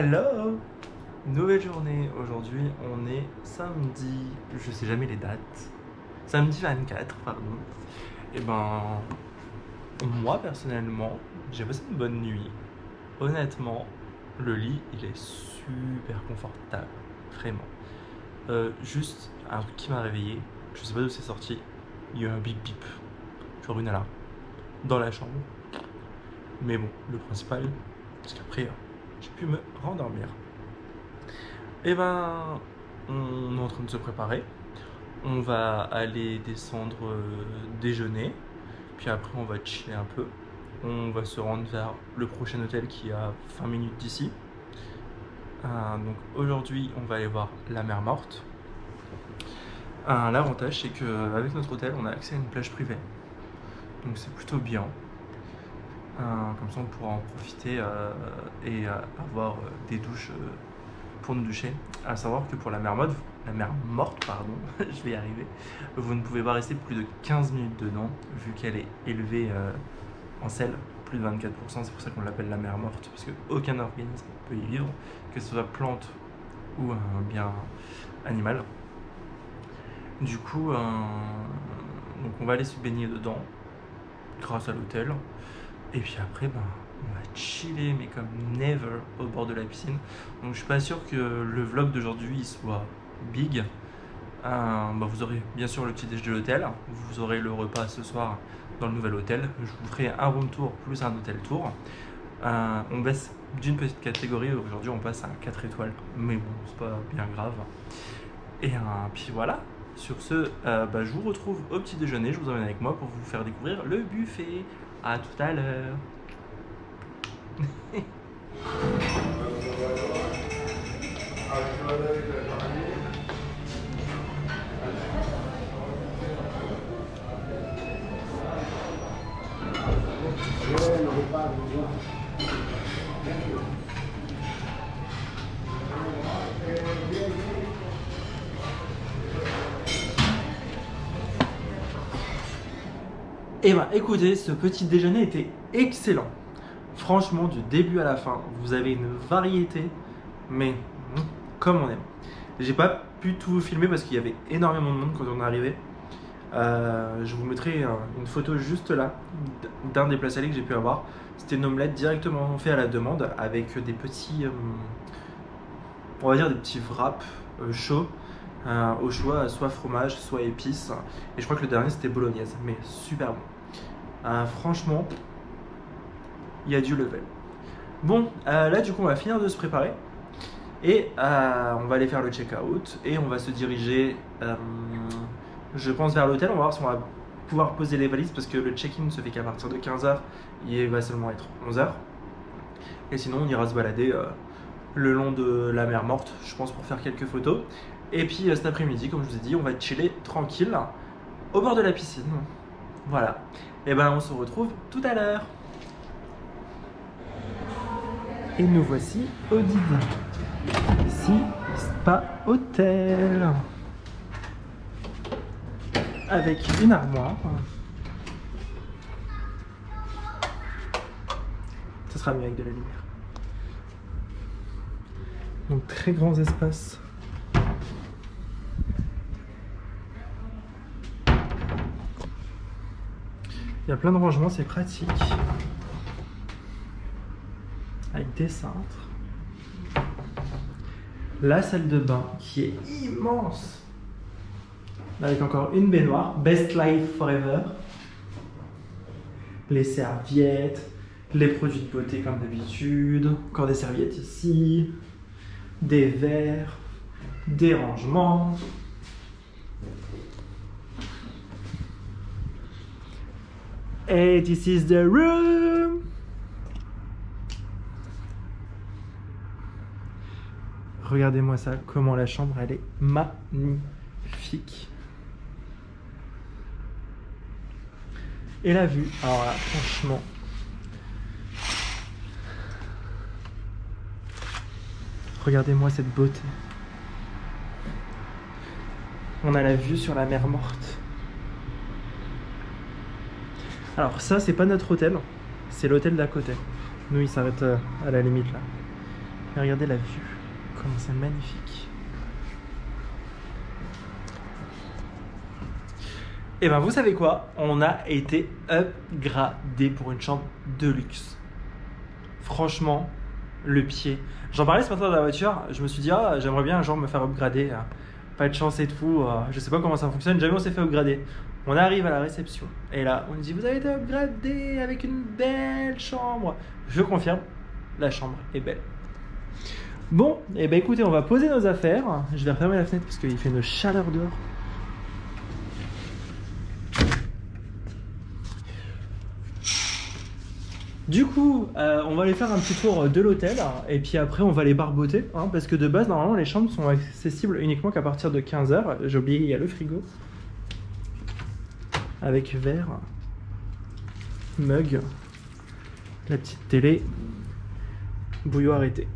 Hello! Nouvelle journée, aujourd'hui on est samedi, je sais jamais les dates, samedi 24 pardon. Et ben, moi personnellement, j'ai passé une bonne nuit. Honnêtement, le lit il est super confortable, vraiment. Juste un truc qui m'a réveillé, je sais pas d'où c'est sorti, il y a eu un bip bip, genre une alarme, dans la chambre. Mais bon, le principal, parce qu'après j'ai pu me rendormir. Et ben, on est en train de se préparer. On va aller descendre déjeuner. Puis après, on va chiller un peu. On va se rendre vers le prochain hôtel qui est à 20 minutes d'ici. Donc aujourd'hui, on va aller voir la mer Morte. L'avantage, c'est qu'avec notre hôtel, on a accès à une plage privée. Donc c'est plutôt bien. Comme ça, on pourra en profiter et avoir des douches pour nous doucher. À savoir que pour la mer morte, pardon, je vais y arriver, vous ne pouvez pas rester plus de 15 minutes dedans, vu qu'elle est élevée en sel, plus de 24%, c'est pour ça qu'on l'appelle la mer morte, parce qu'aucun organisme peut y vivre, que ce soit plante ou un bien animal. Du coup, donc on va aller se baigner dedans, grâce à l'hôtel, et puis après, on va chiller, mais comme never, au bord de la piscine. Donc je suis pas sûr que le vlog d'aujourd'hui soit big. Vous aurez bien sûr le petit déj de l'hôtel, vous aurez le repas ce soir dans le nouvel hôtel. Je vous ferai un room tour plus un hôtel tour. On baisse d'une petite catégorie, aujourd'hui on passe à 4 étoiles, mais bon, c'est pas bien grave. Et puis voilà, sur ce, je vous retrouve au petit déjeuner, je vous emmène avec moi pour vous faire découvrir le buffet. À tout à l'heure. Eh ben écoutez, ce petit déjeuner était excellent. Franchement, du début à la fin, vous avez une variété, mais comme on aime. J'ai pas pu tout vous filmer parce qu'il y avait énormément de monde quand on est arrivé. Je vous mettrai une photo juste là d'un des plats salés que j'ai pu avoir. C'était une omelette directement fait à la demande avec des petits, on va dire des petits wraps chauds. Au choix, soit fromage, soit épices. Et je crois que le dernier c'était bolognaise, mais super bon. Franchement, il y a du level. Bon, là du coup on va finir de se préparer. Et on va aller faire le check-out. Et on va se diriger, je pense, vers l'hôtel. On va voir si on va pouvoir poser les valises. Parce que le check-in ne se fait qu'à partir de 15 h. Il va seulement être 11 h. Et sinon on ira se balader le long de la mer Morte, je pense, pour faire quelques photos. Et puis cet après-midi, comme je vous ai dit, on va chiller tranquille au bord de la piscine. Voilà. Et ben on se retrouve tout à l'heure. Et nous voici au dîner. Ici, Spa Hôtel. Avec une armoire. Ce sera mieux avec de la lumière. Donc très grands espaces. Il y a plein de rangements, c'est pratique. Avec des cintres. La salle de bain qui est immense. Avec encore une baignoire. Best Life Forever. Les serviettes. Les produits de beauté comme d'habitude. Encore des serviettes ici. Des verres. Des rangements. Et this is the room. Regardez-moi ça, comment la chambre elle est magnifique. Et la vue, alors là, franchement. Regardez-moi cette beauté. On a la vue sur la mer Morte. Alors ça, c'est pas notre hôtel, c'est l'hôtel d'à côté. Nous, il s'arrête à la limite là. Mais regardez la vue, comment c'est magnifique. Et ben vous savez quoi? On a été upgradé pour une chambre de luxe. Franchement, le pied. J'en parlais ce matin dans la voiture, je me suis dit, ah, j'aimerais bien un jour me faire upgrader. Pas de chance et tout, je sais pas comment ça fonctionne, jamais on s'est fait upgrader. On arrive à la réception et là, on nous dit, vous avez été upgradé avec une belle chambre. Je confirme, la chambre est belle. Bon, et ben écoutez, on va poser nos affaires. Je vais refermer la fenêtre parce qu'il fait une chaleur dehors. Du coup, on va aller faire un petit tour de l'hôtel et puis après on va les barboter hein, parce que de base, normalement, les chambres sont accessibles uniquement qu'à partir de 15h. J'ai oublié, il y a le frigo avec verre, mug, la petite télé, bouillon arrêté.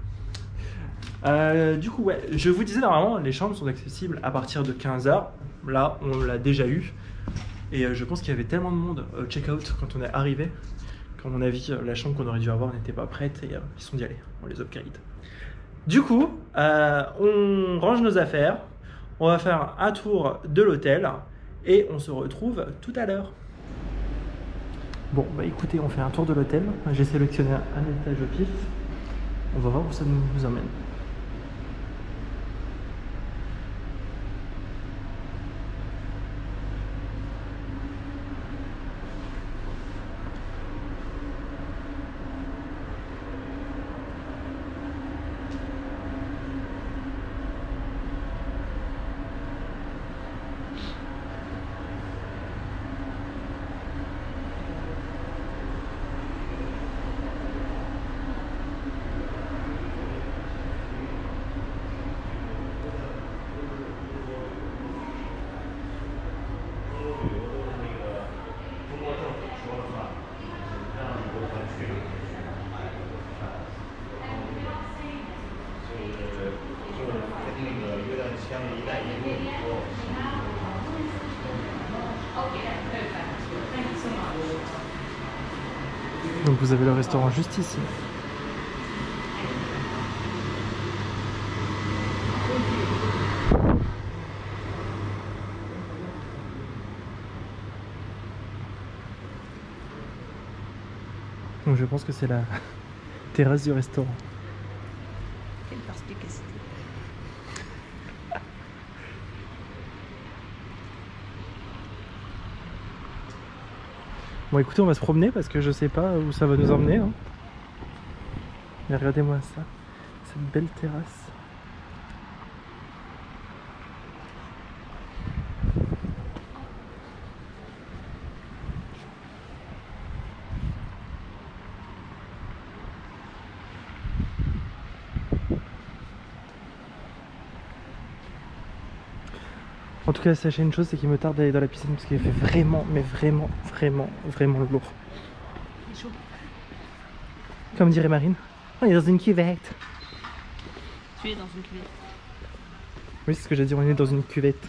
Du coup, ouais, je vous disais, normalement, les chambres sont accessibles à partir de 15h. Là, on l'a déjà eu et je pense qu'il y avait tellement de monde au check-out quand on est arrivé. À mon avis, la chambre qu'on aurait dû avoir n'était pas prête et ils sont dit allez, on les upgrade. Du coup, on range nos affaires, on va faire un tour de l'hôtel et on se retrouve tout à l'heure. Bon, bah écoutez, on fait un tour de l'hôtel. J'ai sélectionné un étage au pif. On va voir où ça nous emmène. Donc vous avez le restaurant juste ici. Donc je pense que c'est la terrasse du restaurant. Quelle perspicacité. Bon écoutez, on va se promener parce que je sais pas où ça va nous emmener. Hein. Mais regardez-moi ça, cette belle terrasse. En tout cas, sachez une chose, c'est qu'il me tarde d'aller dans la piscine parce qu'il fait vraiment, mais vraiment, vraiment, vraiment lourd. Il est chaud. Comme dirait Marine, on est dans une cuvette. Tu es dans une cuvette. Oui, c'est ce que j'ai dit, on est dans une cuvette.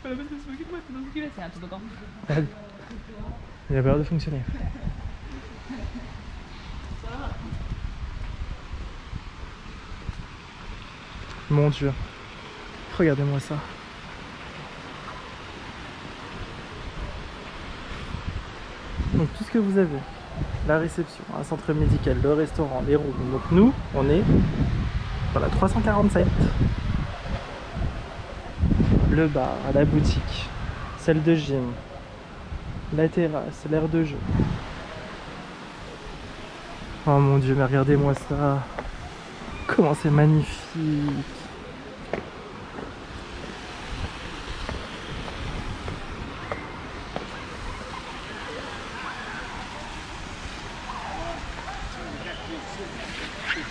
Pas la peine de se moquer de moi, t'es dans une cuvette, c'est un toboggan. Allez. Il a pas l'air de fonctionner. Ça va. Mon Dieu. Regardez-moi ça. Donc tout ce que vous avez, la réception, un centre médical, le restaurant, les rooms. Donc nous, on est dans la 347. Le bar, la boutique, celle de gym, la terrasse, l'aire de jeu. Oh mon Dieu, mais regardez-moi ça. Comment c'est magnifique.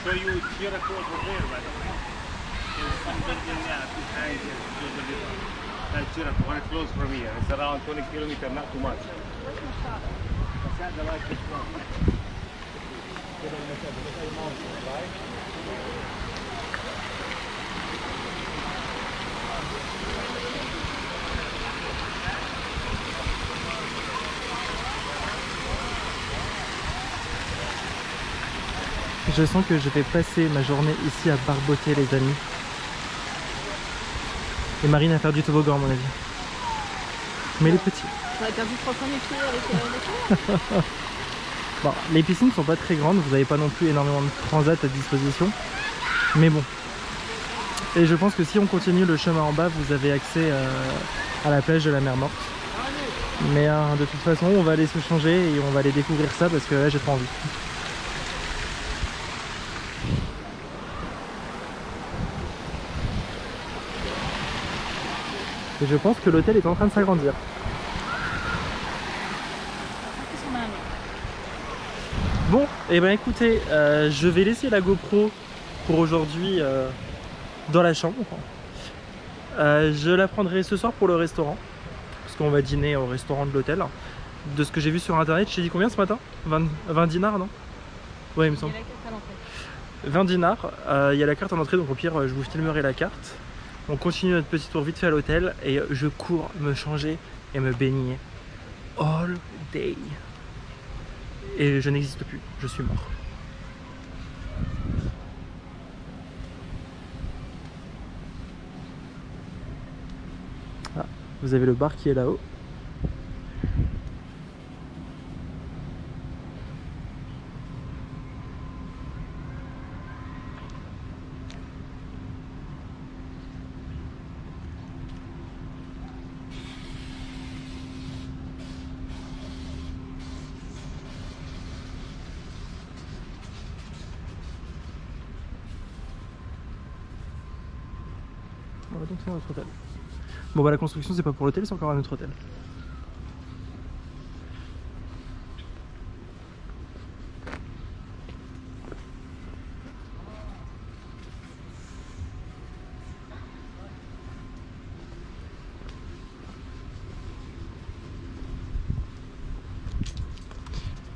So you here across from there, by the way. There's some building there behind here, to the river. That's Jericho, very close from here. It's around 20 kilometers, not too much. That's not the light is from. Right? Je sens que je vais passer ma journée ici à barboter les amis. Et Marine à faire du toboggan à mon avis. Mais les petits. On a perdu 3 points de pied avec les Bon, les piscines sont pas très grandes, vous n'avez pas non plus énormément de transat à disposition. Mais bon. Et je pense que si on continue le chemin en bas, vous avez accès à la plage de la mer Morte. Mais de toute façon, on va aller se changer et on va aller découvrir ça parce que là, j'ai trop envie. Et je pense que l'hôtel est en train de s'agrandir. Bon, et ben écoutez, je vais laisser la GoPro pour aujourd'hui dans la chambre. Je la prendrai ce soir pour le restaurant, parce qu'on va dîner au restaurant de l'hôtel. De ce que j'ai vu sur internet, je t'ai dit combien ce matin? 20 dinars, non? Ouais, il me semble. 20 dinars, il y a la carte à l'entrée, donc au pire, je vous filmerai la carte. On continue notre petit tour vite fait à l'hôtel et je cours me changer et me baigner all day. Et je n'existe plus, je suis mort. Ah, vous avez le bar qui est là-haut. On va donc faire notre hôtel. Bon bah la construction c'est pas pour l'hôtel, c'est encore un autre hôtel.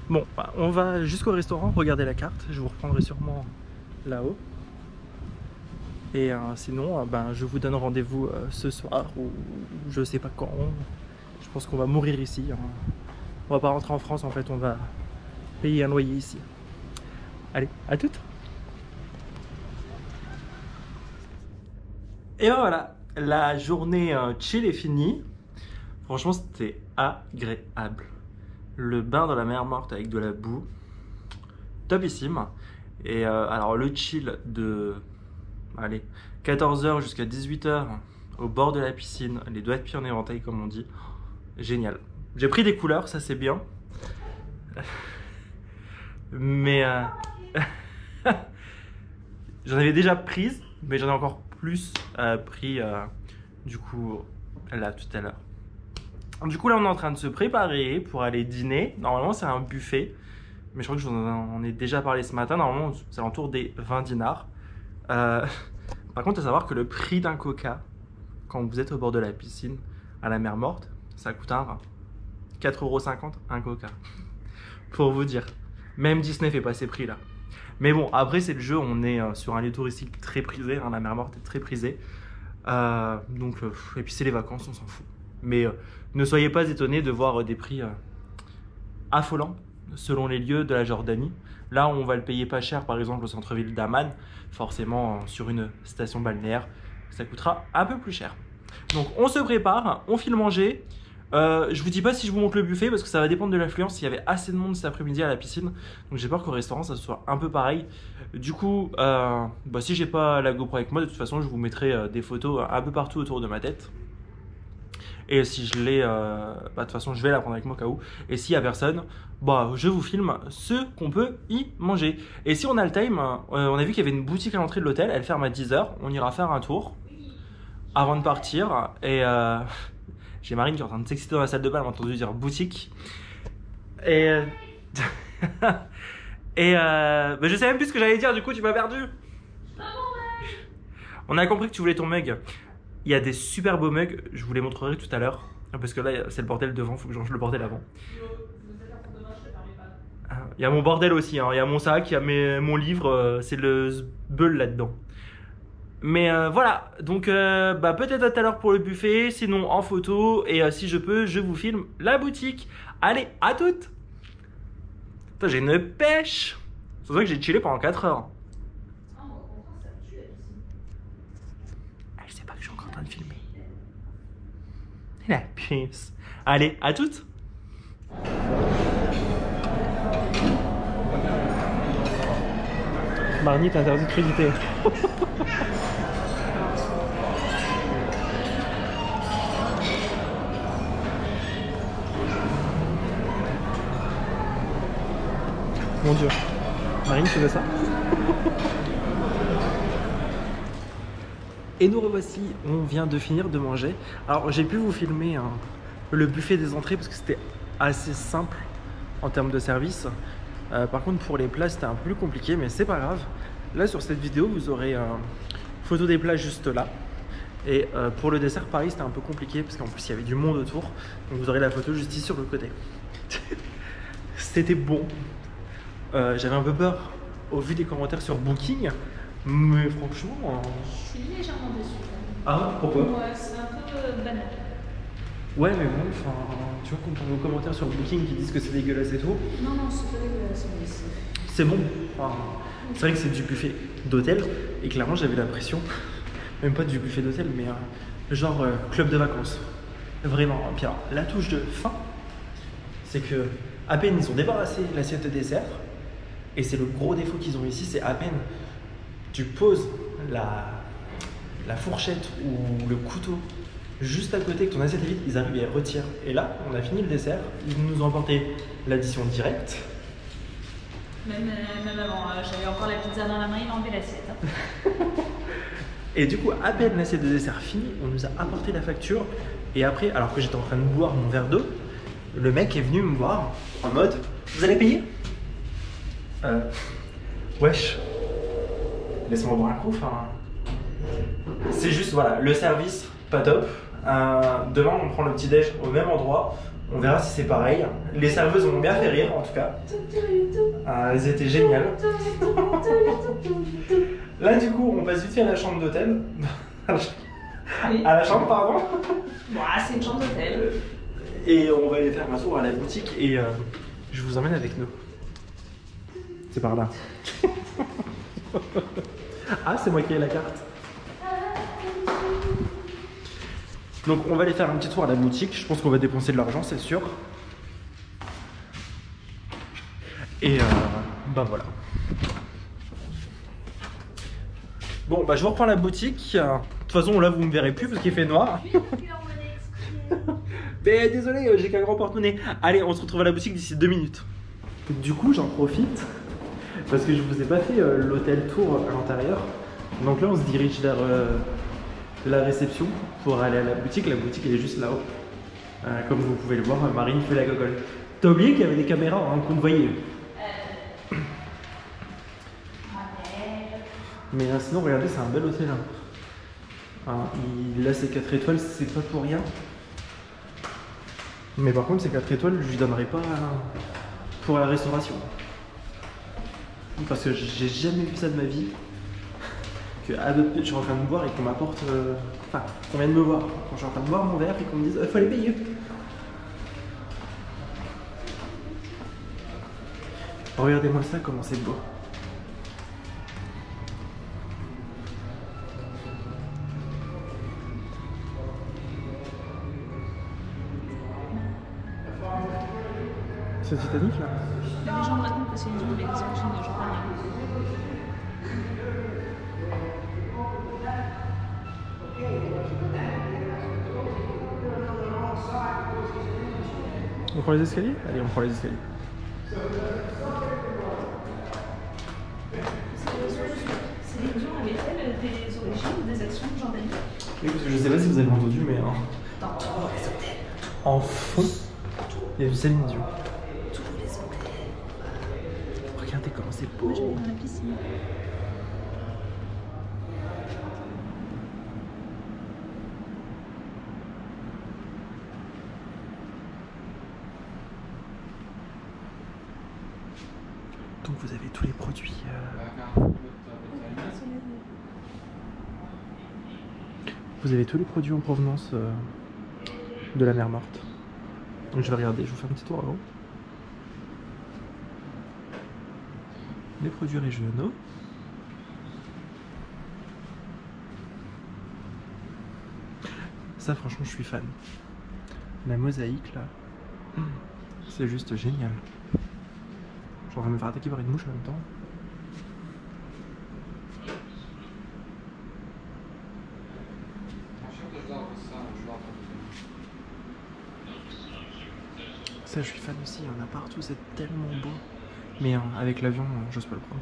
Bon, bah, on va jusqu'au restaurant, regarder la carte, je vous reprendrai sûrement là-haut. Et sinon, ben, je vous donne rendez-vous ce soir ou je sais pas quand. Je pense qu'on va mourir ici. Hein. On va pas rentrer en France en fait, on va payer un loyer ici. Allez, à toutes. Et ben voilà, la journée chill est finie. Franchement, c'était agréable. Le bain dans la mer Morte avec de la boue, topissime. Et alors le chill de... Allez, 14h jusqu'à 18h au bord de la piscine, les doigts de pied en éventail comme on dit. Génial. J'ai pris des couleurs, ça c'est bien. Mais j'en avais déjà prise, mais j'en ai encore plus pris du coup là tout à l'heure. Du coup là on est en train de se préparer pour aller dîner. Normalement c'est un buffet, mais je crois que j'en ai déjà parlé ce matin. Normalement c'est à l'entour des 20 dinars. Par contre, à savoir que le prix d'un coca, quand vous êtes au bord de la piscine, à la mer Morte, ça coûte un rein. 4,50 € un coca. Pour vous dire. Même Disney fait pas ces prix là. Mais bon, après c'est le jeu, on est sur un lieu touristique très prisé, hein, la mer Morte est très prisée. Et puis c'est les vacances, on s'en fout. Mais ne soyez pas étonnés de voir des prix affolants selon les lieux de la Jordanie. Là, on va le payer pas cher, par exemple au centre-ville d'Amman. Forcément, sur une station balnéaire, ça coûtera un peu plus cher. Donc, on se prépare, on file manger. Je vous dis pas si je vous montre le buffet parce que ça va dépendre de l'affluence. S'il y avait assez de monde cet après-midi à la piscine, donc j'ai peur qu'au restaurant ça soit un peu pareil. Du coup, si j'ai pas la GoPro avec moi, de toute façon, je vous mettrai des photos un peu partout autour de ma tête. Et si je l'ai, de toute façon, je vais la prendre avec moi au cas où. Et s'il y a personne, je vous filme ce qu'on peut y manger. Et si on a le time, on a vu qu'il y avait une boutique à l'entrée de l'hôtel. Elle ferme à 10 h. On ira faire un tour avant de partir. Et j'ai Marine qui est en train de s'exciter dans la salle de bain. Elle m'a entendu dire boutique. Et je sais même plus ce que j'allais dire. Du coup, tu m'as perdu. On a compris que tu voulais ton mug. Il y a des super beaux mugs, je vous les montrerai tout à l'heure. Parce que là, c'est le bordel devant, il faut que je range le bordel avant. Il y a mon bordel aussi, hein. Il y a mon sac, il y a mon livre, c'est le zbeul là-dedans. Mais voilà, donc peut-être à tout à l'heure pour le buffet, sinon en photo. Et si je peux, je vous filme la boutique. Allez, à toutes. J'ai une pêche. C'est vrai que j'ai chillé pendant 4 heures. Elle sait pas que je suis encore en train de filmer. La puce. Allez, à toutes. Marnie, t'es interdit de créditer. Mon Dieu. Marine, tu fais ça? Et nous revoici, on vient de finir de manger. Alors j'ai pu vous filmer le buffet des entrées parce que c'était assez simple en termes de service. Par contre pour les plats c'était un peu plus compliqué, mais c'est pas grave. Là sur cette vidéo vous aurez photo des plats juste là. Et pour le dessert pareil c'était un peu compliqué parce qu'en plus il y avait du monde autour. Donc vous aurez la photo juste ici sur le côté. C'était bon. J'avais un peu peur au vu des commentaires sur Booking. Mais franchement... Je suis légèrement déçue. Ah, pourquoi? Ouais, c'est un peu banal. Ouais, mais bon, enfin, tu vois, quand on voit aux commentaires sur Booking qui disent que c'est dégueulasse et tout. Non, non, c'est pas dégueulasse, mais c'est bon. Enfin, c'est vrai que c'est du buffet d'hôtel et clairement j'avais l'impression, même pas du buffet d'hôtel, mais genre club de vacances. Vraiment. Puis alors, la touche de fin, c'est que à peine ils ont débarrassé l'assiette de dessert, et c'est le gros défaut qu'ils ont ici, c'est à peine tu poses la fourchette ou le couteau juste à côté que ton assiette est vide, ils arrivent et ils retirent. Et là, on a fini le dessert, ils nous ont apporté l'addition directe. Même avant, j'avais encore la pizza dans la main, il a enlevé l'assiette. Et du coup, à peine l'assiette de dessert finie, on nous a apporté la facture. Et après, alors que j'étais en train de boire mon verre d'eau, le mec est venu me voir en mode « Vous allez payer ?» Wesh. Laisse-moi boire un coup, enfin... C'est juste, voilà, le service, pas top. Demain, on prend le petit-déj au même endroit. On verra si c'est pareil. Les serveuses m'ont bien fait rire, en tout cas. Elles étaient géniales. Là, du coup, on passe vite fait à la chambre d'hôtel. Oui. À la chambre, pardon. Bon, c'est une chambre d'hôtel. Et on va aller faire un tour à la boutique et je vous emmène avec nous. C'est par là. Ah, c'est moi qui ai la carte. Donc on va aller faire un petit tour à la boutique. Je pense qu'on va dépenser de l'argent, c'est sûr. Et bah voilà. Bon bah je vous reprends la boutique. De toute façon là vous me verrez plus parce qu'il fait noir. Mais désolé, j'ai qu'un grand porte-monnaie. Allez, on se retrouve à la boutique d'ici 2 minutes. Du coup j'en profite parce que je vous ai pas fait l'hôtel tour à l'intérieur. Donc là on se dirige vers la réception pour aller à la boutique. La boutique elle est juste là-haut. Comme vous pouvez le voir, Marine fait la gogole. T'as oublié qu'il y avait des caméras hein, qu'on voyait. Mais sinon regardez, c'est un bel hôtel. Là c'est 4 étoiles, c'est pas pour rien. Mais par contre ces 4 étoiles je lui donnerai pas pour la restauration. Parce que j'ai jamais vu ça de ma vie. Que je suis en train de boire et qu'on m'apporte... Enfin, qu'on vient de me voir. Quand je suis en train de boire mon verre et qu'on me dise faut aller payer. Regardez-moi ça, comment c'est beau. C'est Titanic là? Les gens me racontent que c'est une des origines de champagne. On prend les escaliers? Allez, on prend les escaliers. Ces religions avaient-elles des origines ou des actions de Jordanie? Oui, parce que je sais pas si vous avez entendu, mais Dans tous les hôtels. en fond, il y a du Céline Dion. Tous les hôtels. Regardez comment c'est beau. Moi je vais dans la piscine. Donc vous avez tous les produits. Vous avez tous les produits en provenance de la mer Morte. Donc je vais regarder, je vous fais un petit tour avant. les produits régionaux. Ça franchement je suis fan. La mosaïque là, c'est juste génial. Genre, on va me faire attaquer par une mouche en même temps. Ça, je suis fan aussi, il y en a partout, c'est tellement beau. Mais avec l'avion, j'ose pas le prendre.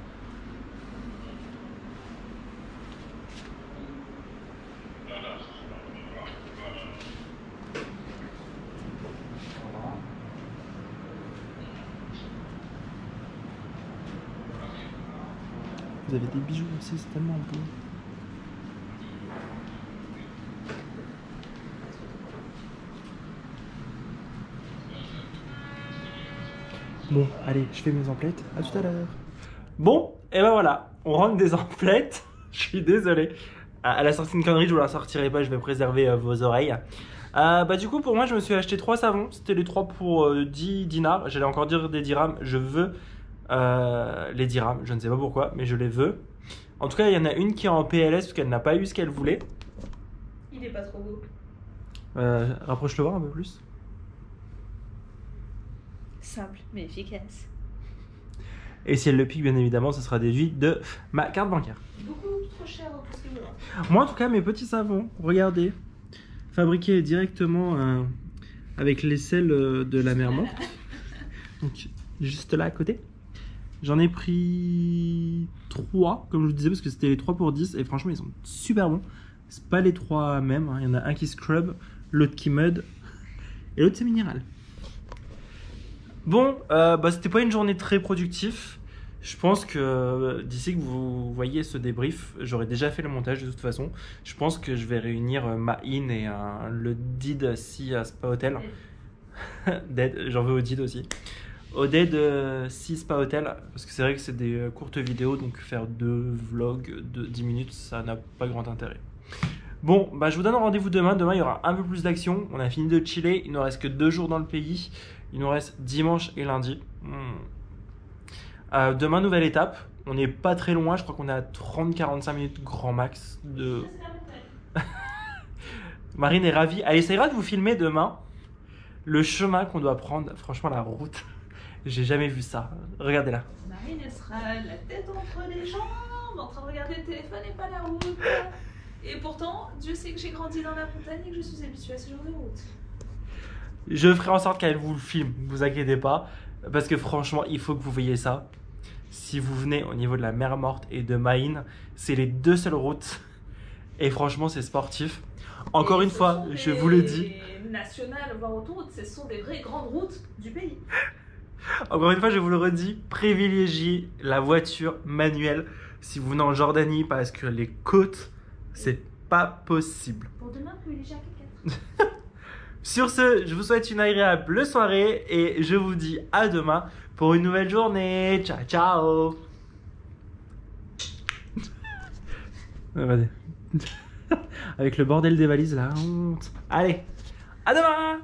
Vous avez des bijoux aussi, c'est tellement beau. Bon, allez, je fais mes emplettes. À tout à l'heure. Bon, et ben voilà, on rentre des emplettes. Je suis désolé. À la sortie une connerie, je vous la sortirai pas, je vais préserver vos oreilles. Du coup, pour moi, je me suis acheté 3 savons. C'était les 3 pour 10 dinars. J'allais encore dire des dirhams. Je veux les dirhams. Je ne sais pas pourquoi, mais je les veux. En tout cas, il y en a une qui est en PLS parce qu'elle n'a pas eu ce qu'elle voulait. Il est pas trop beau. Rapproche-le voir un peu plus. Simple, mais efficace. Et si elle le pique, bien évidemment, ce sera déduit de ma carte bancaire. Beaucoup trop cher pour ce qu'il veut. Moi, en tout cas, mes petits savons, regardez, fabriqués directement avec les sels de la mer morte. Donc, juste là à côté. J'en ai pris 3, comme je vous disais, parce que c'était les 3 pour 10. Et franchement, ils sont super bons. C'est pas les 3 mêmes. Hein. Il y en a un qui scrub, l'autre qui mud, et l'autre c'est minéral. Bon, c'était pas une journée très productive. Je pense que d'ici que vous voyez ce débrief, j'aurais déjà fait le montage de toute façon. Je pense que je vais réunir Mahin et le Did si Spa Hotel. Dead, j'en veux au Did aussi. Au Dead si Spa Hotel, parce que c'est vrai que c'est des courtes vidéos, donc faire 2 vlogs de 10 minutes, ça n'a pas grand intérêt. Bon, je vous donne rendez-vous demain. Demain, il y aura un peu plus d'action. On a fini de chiller. Il ne nous reste que 2 jours dans le pays. Il nous reste dimanche et lundi. Demain, nouvelle étape. On n'est pas très loin. Je crois qu'on est à 30-45 minutes grand max. Marine est ravie. Elle essaiera de vous filmer demain le chemin qu'on doit prendre. Franchement, la route, j'ai jamais vu ça. Regardez-la. Marine, elle sera la tête entre les jambes, en train de regarder le téléphone et pas la route. Et pourtant, Dieu sait que j'ai grandi dans la montagne et que je suis habituée à ce genre de route. Je ferai en sorte qu'elle vous le filme, ne vous inquiétez pas. Parce que franchement, il faut que vous voyez ça. Si vous venez au niveau de la mer morte et de Mahin, c'est les 2 seules routes. Et franchement, c'est sportif. Encore une fois, je vous le dis. Nationales, voire autoroutes, ce sont des vraies grandes routes du pays. Encore une fois, je vous le redis, privilégiez la voiture manuelle si vous venez en Jordanie parce que les côtes, c'est pas possible. Pour demain, privilégiez A4. Sur ce, je vous souhaite une agréable soirée et je vous dis à demain pour une nouvelle journée. Ciao, ciao. Avec le bordel des valises, la honte. Allez, à demain.